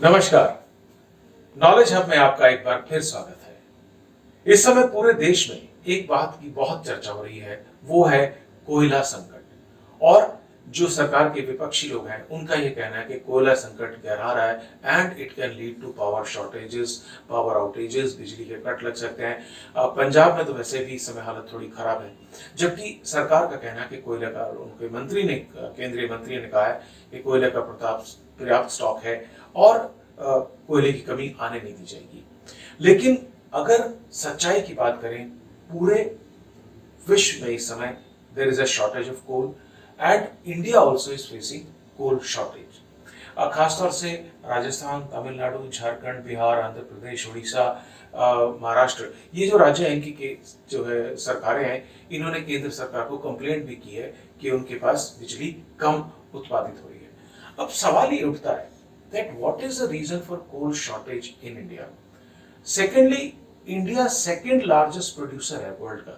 नमस्कार। Knowledge hub में आपका एक बार फिर स्वागत है। इस समय पूरे देश में एक बात की बहुत चर्चा हो रही है, वो है कोयला संकट। और जो सरकार के विपक्षी लोग हैं उनका ये कहना है कि कोयला संकट गहरा रहा है and it can lead to power shortages, power outages, बिजली के कट लग सकते हैं। पंजाब में तो वैसे भी इस समय हालत थोड़ी खराब है, जबकि सरकार का कहना है कि कोयले का, उनके मंत्री ने, केंद्रीय मंत्री ने कहा है कि कोयले का पर्याप्त स्टॉक है और कोयले की कमी आने नहीं दी जाएगी। लेकिन अगर सच्चाई की बात करें, पूरे विश्व में इस समय there is a shortage of coal and India also is facing coal shortage. खासतौर से राजस्थान, तमिलनाडु, झारखंड, बिहार, आंध्र प्रदेश, उड़ीसा, महाराष्ट्र, ये जो राज्य हैं, इनकी के जो है सरकारें हैं, इन्होंने केंद्र सरकार को कंप्लेंट भी की है कि उनके पास बिजली कम उत्पादित हो रही है। अब सवाल ये उठता है that what is the reason for coal shortage in India? Secondly, India second largest producer है वर्ल्ड का,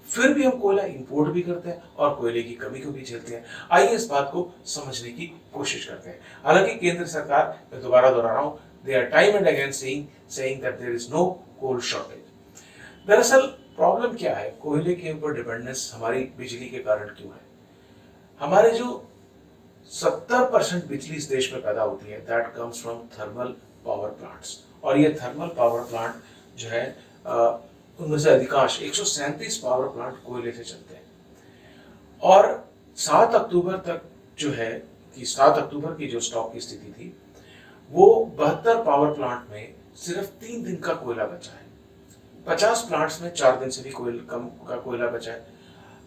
फिर भी हम कोयला इंपोर्ट भी करते हैं और कोयले की कमी को भी झेलते हैं। आइए इस बात को समझने की कोशिश करते हैं। हालांकि केंद्र सरकार, मैं दोबारा दोहरा रहा हूं, they are time and again saying that there is no coal shortage. दरअसल प्रॉब्लम क्या है, कोयले के ऊपर डिपेंडेंस हमारी बिजली के कारण क्यों है? हमारे जो 70% बिजली इस देश में पैदा होती है, that comes from thermal power plants. और ये थर्मल पावर प्लांट जो है उनमें से अधिकांश 137 पावर प्लांट कोयले से चलते हैं। और 7 अक्टूबर तक जो है कि 7 अक्टूबर की जो स्टॉक की स्थिति थी, वो 72 पावर प्लांट में सिर्फ 3 दिन का कोयला बचा है। 50 प्लांट्स में 4 दिन से भी कम का कोयला बचा है।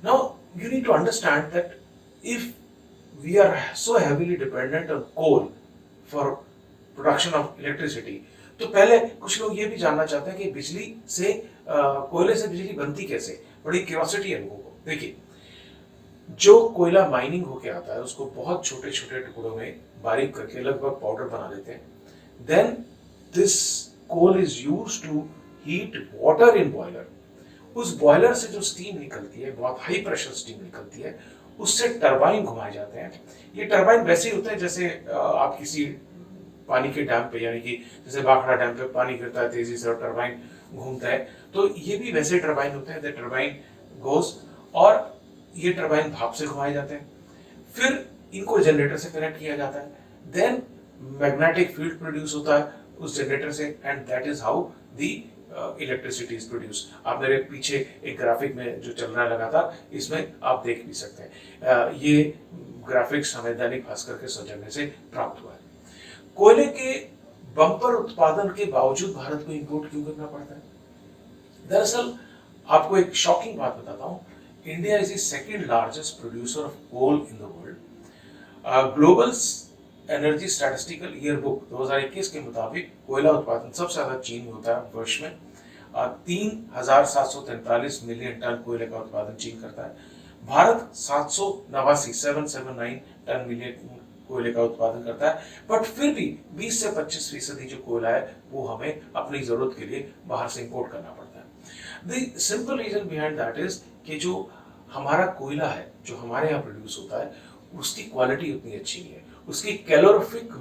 Now you need to understand that if we are so heavily dependent on coal for production of electricity, तो पहले कुछ लोग ये भी जानना चाहते हैं कि बिजली से कोयले से बिजली बनती कैसे। बड़ी क्यूरियोसिटी है लोगों को। देखिए, जो कोयला माइनिंग होके आता है उसको बहुत छोटे छोटे टुकड़ों में बारीक करके लगभग पाउडर बना देते हैं। Then this coal is used to heat water in boiler. उस बॉयलर से जो स्टीम निकलती है, बहुत हाई प्रेशर स्टीम निकलती है, उससे टरबाइन घुमाए जाते हैं। ये टरबाइन वैसे ही होते हैं जैसे आप किसी पानी के डैम पे, यानी कि जैसे भाखड़ा डैम पे पानी गिरता है तेजी से और टरबाइन घूमता है, तो ये भी वैसे टरबाइन होते हैं। द टरबाइन गोज, और ये टरबाइन भाप से घुमाए जाते हैं। फिर इनको जनरेटर से कनेक्ट किया जाता है। देन मैग्नेटिक फील्ड प्रोड्यूस होता है उस जनरेटर से, and that is how the electricity is produce. आप मेरे पीछे एक ग्राफिक में जो चल रहा है लगातार, इसमें आप देख भी सकते हैं। ये ग्राफिक्स हमें दैनिक भास्कर के सौजन्य से प्राप्त हुआ है। कोयले के बम्पर उत्पादन के बावजूद भारत को इंपोर्ट क्यों करना पड़ता है? दरअसल आपको एक शॉकिंग बात बताता हूं, India is the second largest producer of coal in the world. Global energy statistical yearbook 2021 के मुताबिक कोयला उत्पादन सबसे ज्यादा चीन में होता है। वर्ष में 3,743 मिलियन टन कोयले का उत्पादन चीन करता है। भारत 779 टन मिलियन कोयले का उत्पादन करता है। बट फिर भी 20 से 25% जो कोयला है वो हमें अपनी जरूरत के लिए बाहर से इंपोर्ट करना पड़ता है। The simple reason behind that is कि जो हमारा कोयला है, जो हमारे यहाँ प्रोड्यूस होता है, उसकी क्वालिटी उतनी अच्छी नहीं है, उसकी कैलोरीफिक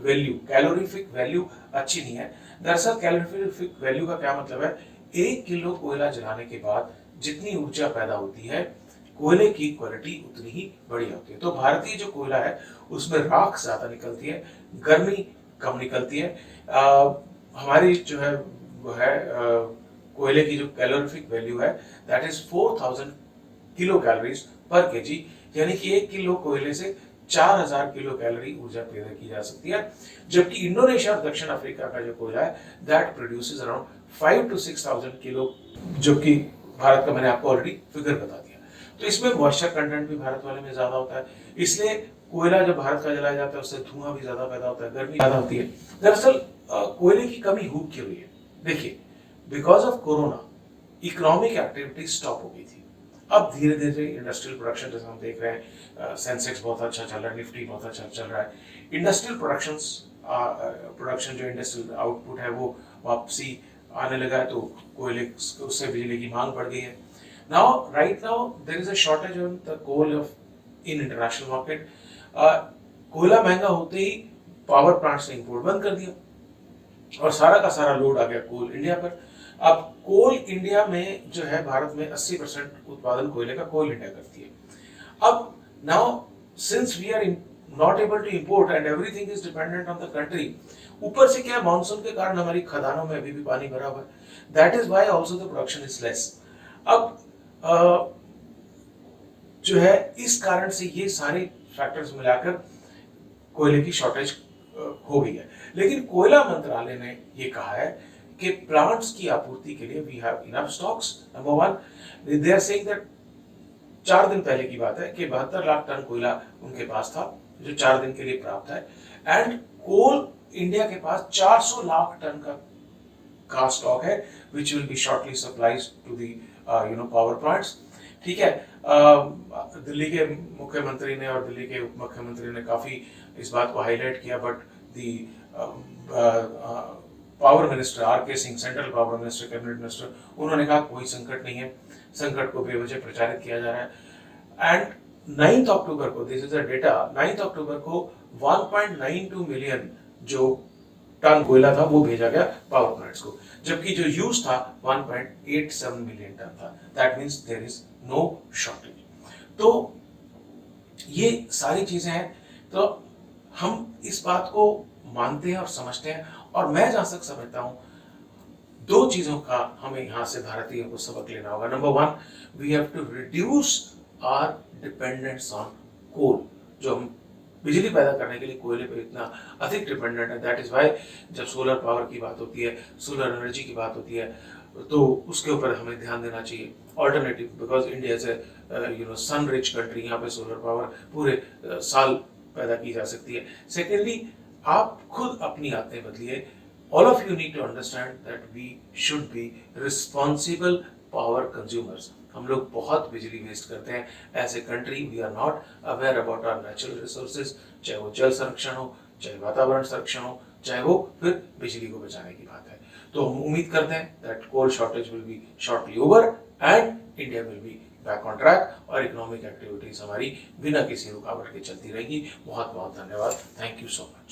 वैल्यू अच्छी नहीं है। दरअसल कैलोरीफिक वैल्यू का क्या मतलब है? 1 किलो कोयला जलाने के बाद जितनी ऊर्जा पैदा होती है, कोयले की क्वालिटी उतनी ही बढ़िया होती है। तो भारतीय जो कोयला है उसमें राख ज्यादा निकलती है, गर्मी कम निकलती है। हमारी जो है वो है कोयले की जो कैलोरीफिक वैल्यू है, दैट इज 4000 किलो कैलोरीज पर केजी, यानी कि 1 किलो कोयले से 4000 किलो कैलोरी ऊर्जा पैदा की जा सकती है। जबकि इंडोनेशिया और दक्षिण अफ्रीका का जो कोयला है, that produces around 5 to 6000 kilo, जो कि भारत का मैंने आपको ऑलरेडी फिगर बता दिया। तो इसमें मॉइस्चर कंटेंट भी भारत वाले में ज्यादा होता है, इसलिए कोयला जब भारत का जलाया जाता है उससे धुआं भी ज्यादा पैदा होता है, गर्मी ज्यादा होती है। दरअसल कोयले की कमी हो क्यों हुई है? देखिए, because of corona economic activity stop हो गई थी। अब धीरे धीरे इंडस्ट्रियल प्रोडक्शन, जैसे हम देख रहे हैं, सेंसेक्स बहुत अच्छा चल रहा है, निफ्टी बहुत अच्छा चल रहा है। इंडस्ट्रियल प्रोडक्शन जो इंडस्ट्रियल आउटपुट है वो वापसी आने लगा है, तो कोयले उससे बिजली की मांग बढ़ गई है। Now right now there is a shortage on the coal of in international market. कोयला महंगा होते ही पावर प्लांट्स ने इंपोर्ट बंद कर दिया। और सारा का सारा लोड आ गया कोल इंडिया पर। अब कोल इंडिया में जो है, भारत में 80% उत्पादन कोयले का कोल इंडिया करती है। अब now since we are not able to import and everything is dependent on the country, ऊपर से क्या मानसून के कारण हमारी खदानों में अभी भी पानी भरा हुआ है, that is why also the production is less. अब जो है इस कारण से ये सारे फैक्टर्स मिलाकर कोयले की शॉर्टेज हो गई है। लेकिन कोयला मंत्रालय ने ये कहा है कि प्लांट्स की आपूर्ति के लिए we have enough stocks. Number one, they are saying that 4 दिन पहले की बात है कि 72 लाख टन कोयला उनके पास था जो 4 दिन के लिए प्राप्त है, एंड कोल इंडिया के पास 400 लाख टन का स्टॉक है which will be shortly supplies to the power plants. ठीक है, दिल्ली के मुख्यमंत्री ने और दिल्ली के उप मुख्यमंत्री ने काफी इस बात को हाईलाइट किया, but the power minister R K. Singh, central power minister, cabinet minister, उन्होंने कहा कोई संकट नहीं है, संकट को बेवजह प्रचारित किया जा रहा है। एंड 9 अक्टूबर को, दिस इज द डेटा, 9 अक्टूबर को 1.92 मिलियन जो टन कोयला था वो भेजा गया पावर प्लांट्स को, जबकि जो यूज था 1.87 मिलियन टन था। That means there is no shortage. तो ये सारी चीजें हैं, तो हम इस बात को मानते हैं और समझते हैं, और मैं जहां तक समझता हूं 2 चीजों का हमें यहां से भारतीयों को सबक लेना होगा। Number 1, we have to reduce our dependence on coal, जो हम बिजली पैदा करने के लिए कोयले पे इतना अधिक डिपेंडेंट है। दैट इज व्हाई जब सोलर पावर की बात होती है, सोलर एनर्जी की बात होती है, तो उसके ऊपर हमें ध्यान देना चाहिए। Alternative, because India is a sun rich country, यहाँ पे सोलर पावर पूरे साल पैदा की जा सकती है। सेकेंडली, आप खुद अपनी आदतें बदलिए। All of you need to understand that we should be responsible power consumers. हम लोग बहुत बिजली वेस्ट करते हैं as a country. We are not aware about our natural resources, चाहे वो जल संरक्षण हो, चाहे वातावरण संरक्षण हो, चाहे वो फिर बिजली को बचाने की बात है। तो हम उम्मीद करते हैं that coal shortage will be shortly over and India will be back on track, और इकोनॉमिक एक्टिविटीज हमारी बिना किसी रुकावट के चलती रहेगी। बहुत बहुत धन्यवाद। Thank you so much.